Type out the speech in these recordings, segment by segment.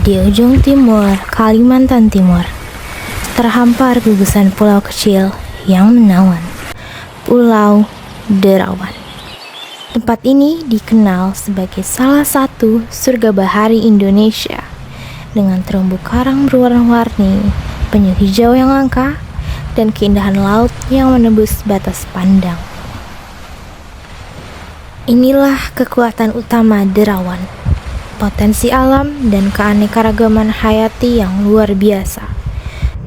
Di ujung timur Kalimantan Timur, terhampar gugusan pulau kecil yang menawan, Pulau Derawan. Tempat ini dikenal sebagai salah satu surga bahari Indonesia, dengan terumbu karang berwarna-warni, penyu hijau yang langka, dan keindahan laut yang menembus batas pandang. Inilah kekuatan utama Derawan, potensi alam dan keanekaragaman hayati yang luar biasa,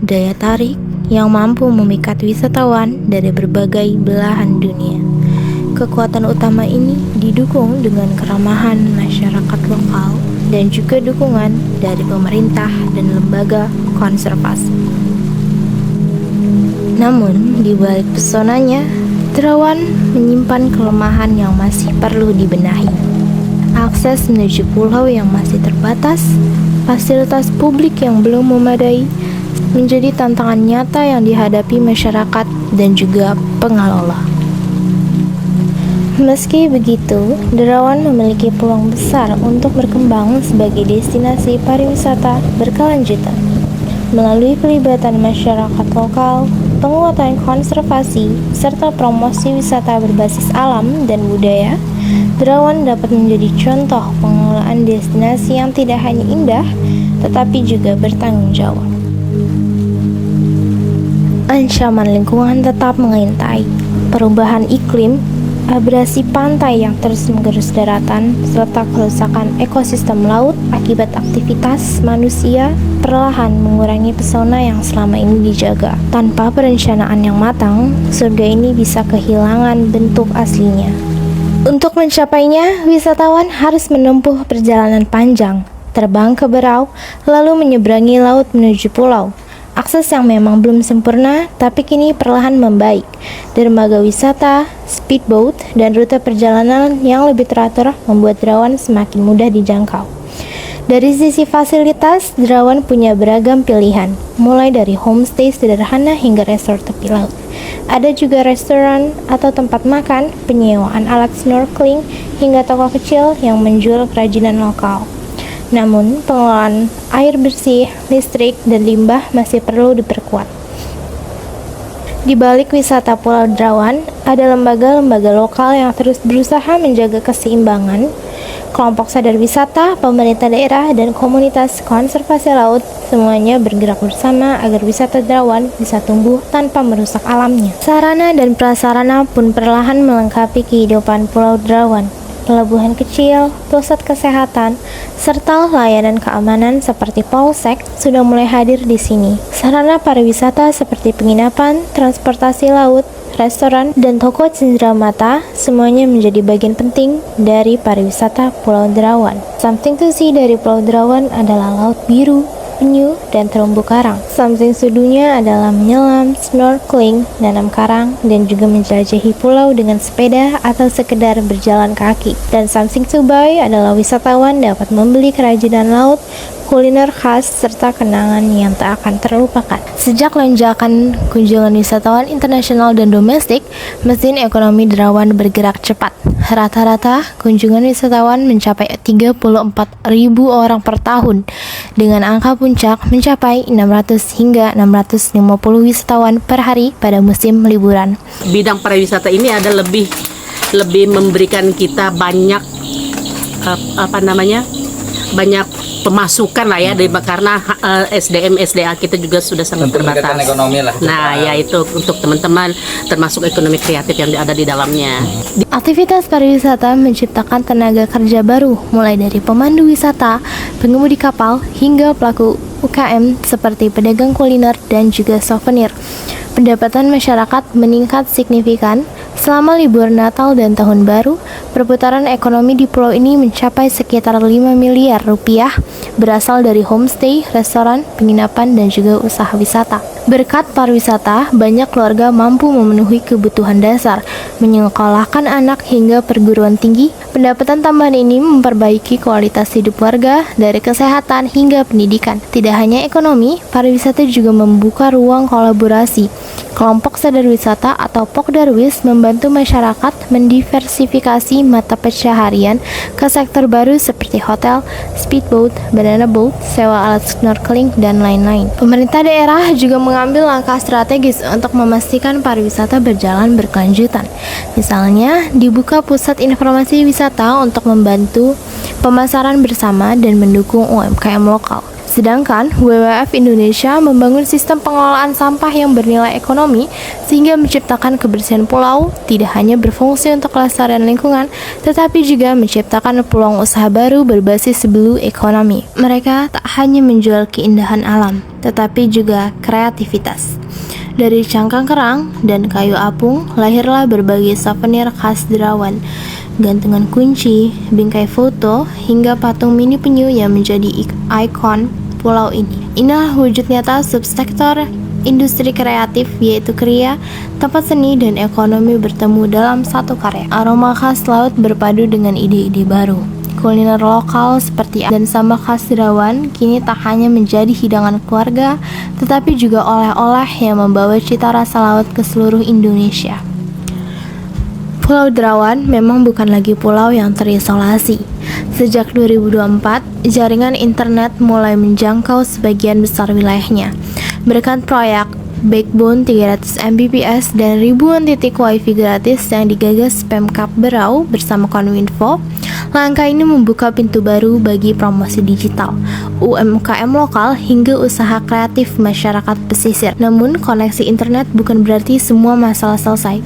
daya tarik yang mampu memikat wisatawan dari berbagai belahan dunia. Kekuatan utama ini didukung dengan keramahan masyarakat lokal dan juga dukungan dari pemerintah dan lembaga konservasi. Namun, di balik pesonanya, Derawan menyimpan kelemahan yang masih perlu dibenahi. Akses menuju pulau yang masih terbatas, fasilitas publik yang belum memadai, menjadi tantangan nyata yang dihadapi masyarakat dan juga pengelola. Meski begitu, Derawan memiliki peluang besar untuk berkembang sebagai destinasi pariwisata berkelanjutan. Melalui pelibatan masyarakat lokal, penguatan konservasi, serta promosi wisata berbasis alam dan budaya, Derawan dapat menjadi contoh pengelolaan destinasi yang tidak hanya indah, tetapi juga bertanggung jawab. Ancaman lingkungan tetap mengintai, perubahan iklim, abrasi pantai yang terus menggerus daratan, serta kerusakan ekosistem laut akibat aktivitas manusia perlahan mengurangi pesona yang selama ini dijaga. Tanpa perencanaan yang matang, surga ini bisa kehilangan bentuk aslinya. Untuk mencapainya, wisatawan harus menempuh perjalanan panjang, terbang ke Berau, lalu menyeberangi laut menuju pulau. Akses yang memang belum sempurna, tapi kini perlahan membaik. Dermaga wisata, speedboat, dan rute perjalanan yang lebih teratur membuat Derawan semakin mudah dijangkau. Dari sisi fasilitas, Derawan punya beragam pilihan, mulai dari homestay sederhana hingga resort tepi laut. Ada juga restoran atau tempat makan, penyewaan alat snorkeling, hingga toko kecil yang menjual kerajinan lokal. Namun, pengelolaan air bersih, listrik, dan limbah masih perlu diperkuat. Di balik wisata Pulau Derawan, ada lembaga-lembaga lokal yang terus berusaha menjaga keseimbangan. Kelompok sadar wisata, pemerintah daerah, dan komunitas konservasi laut semuanya bergerak bersama agar wisata Derawan bisa tumbuh tanpa merusak alamnya. Sarana dan prasarana pun perlahan melengkapi kehidupan Pulau Derawan. Pelabuhan kecil, pusat kesehatan, serta layanan keamanan seperti polsek sudah mulai hadir di sini. Sarana pariwisata seperti penginapan, transportasi laut, restoran, dan toko cenderamata semuanya menjadi bagian penting dari pariwisata Pulau Derawan. Something to see dari Pulau Derawan adalah laut biru, penyu, dan terumbu karang. Something to do-nya adalah menyelam, snorkeling, nanam karang, dan juga menjelajahi pulau dengan sepeda atau sekedar berjalan kaki. Dan something to buy adalah wisatawan dapat membeli kerajinan laut, kuliner khas, serta kenangan yang tak akan terlupakan. Sejak lonjakan kunjungan wisatawan internasional dan domestik, mesin ekonomi Derawan bergerak cepat. Rata-rata kunjungan wisatawan mencapai 34.000 orang per tahun, dengan angka puncak mencapai 600 hingga 650 wisatawan per hari pada musim liburan. Bidang pariwisata ini ada lebih memberikan kita banyak banyak pemasukan lah ya, karena SDA kita juga sudah sangat terbatas. Ekonomi lah. Nah, ya itu untuk teman-teman, termasuk ekonomi kreatif yang ada di dalamnya. Aktivitas pariwisata menciptakan tenaga kerja baru, mulai dari pemandu wisata, pengemudi kapal, hingga pelaku UKM seperti pedagang kuliner dan juga souvenir. Pendapatan masyarakat meningkat signifikan. Selama libur Natal dan Tahun Baru, perputaran ekonomi di pulau ini mencapai sekitar 5 miliar rupiah, berasal dari homestay, restoran, penginapan, dan juga usaha wisata. Berkat pariwisata, banyak keluarga mampu memenuhi kebutuhan dasar, menyekolahkan anak hingga perguruan tinggi. Pendapatan tambahan ini memperbaiki kualitas hidup warga, dari kesehatan hingga pendidikan. Tidak hanya ekonomi, pariwisata juga membuka ruang kolaborasi. Kelompok sadar wisata atau Pokdarwis membantu masyarakat mendiversifikasi mata pencaharian ke sektor baru seperti hotel, speedboat, banana boat, sewa alat snorkeling, dan lain-lain. Pemerintah daerah juga mengambil langkah strategis untuk memastikan pariwisata berjalan berkelanjutan. Misalnya, dibuka pusat informasi wisata untuk membantu pemasaran bersama dan mendukung UMKM lokal. Sedangkan WWF Indonesia membangun sistem pengelolaan sampah yang bernilai ekonomi sehingga menciptakan kebersihan pulau tidak hanya berfungsi untuk kelestarian lingkungan, tetapi juga menciptakan peluang usaha baru berbasis blue economy. Mereka tak hanya menjual keindahan alam, tetapi juga kreativitas. Dari cangkang kerang dan kayu apung, lahirlah berbagai souvenir khas Derawan. Gantungan kunci, bingkai foto, hingga patung mini penyu yang menjadi ikon pulau ini. Inilah wujud nyata subsektor industri kreatif, yaitu kriya, tempat seni dan ekonomi bertemu dalam satu karya. Aroma khas laut berpadu dengan ide-ide baru. Kuliner lokal seperti dan sambal khas Derawan kini tak hanya menjadi hidangan keluarga, tetapi juga oleh-oleh yang membawa cita rasa laut ke seluruh Indonesia. Pulau Derawan memang bukan lagi pulau yang terisolasi. Sejak 2024, jaringan internet mulai menjangkau sebagian besar wilayahnya. Berkat proyek Backbone 300 Mbps dan ribuan titik wifi gratis yang digagas Pemkab Berau bersama Kominfo, langkah ini membuka pintu baru bagi promosi digital, UMKM lokal hingga usaha kreatif masyarakat pesisir. Namun, koneksi internet bukan berarti semua masalah selesai.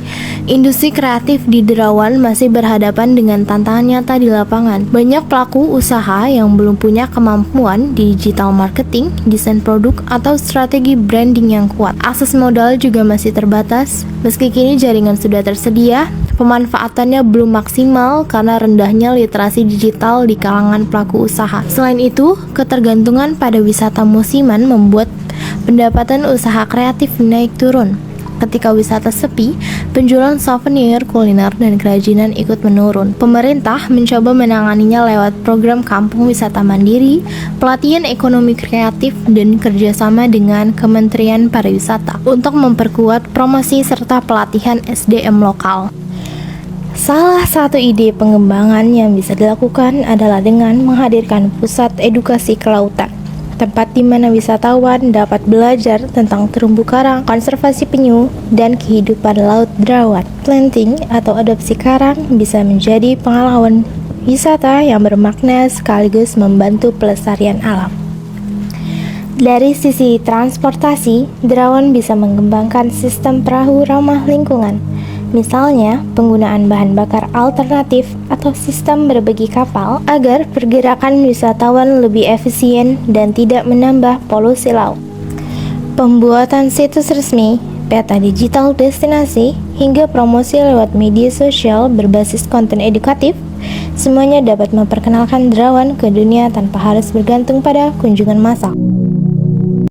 Industri kreatif di Derawan masih berhadapan dengan tantangan nyata di lapangan. Banyak pelaku usaha yang belum punya kemampuan di digital marketing, desain produk, atau strategi branding yang kuat. Akses modal juga masih terbatas. Meski kini jaringan sudah tersedia, pemanfaatannya belum maksimal karena rendahnya literasi digital di kalangan pelaku usaha. Selain itu, ketergantungan pada wisata musiman membuat pendapatan usaha kreatif naik turun. Ketika wisata sepi, penjualan souvenir, kuliner, dan kerajinan ikut menurun. Pemerintah mencoba menanganinya lewat program Kampung Wisata Mandiri, pelatihan ekonomi kreatif, dan kerjasama dengan Kementerian Pariwisata untuk memperkuat promosi serta pelatihan SDM lokal. Salah satu ide pengembangan yang bisa dilakukan adalah dengan menghadirkan pusat edukasi kelautan, tempat di mana wisatawan dapat belajar tentang terumbu karang, konservasi penyu, dan kehidupan laut Derawan. Planting atau adopsi karang bisa menjadi pengalaman wisata yang bermakna sekaligus membantu pelestarian alam. Dari sisi transportasi, Derawan bisa mengembangkan sistem perahu ramah lingkungan. Misalnya, penggunaan bahan bakar alternatif atau sistem berbagi kapal agar pergerakan wisatawan lebih efisien dan tidak menambah polusi laut. Pembuatan situs resmi, peta digital destinasi, hingga promosi lewat media sosial berbasis konten edukatif, semuanya dapat memperkenalkan Derawan ke dunia tanpa harus bergantung pada kunjungan massal.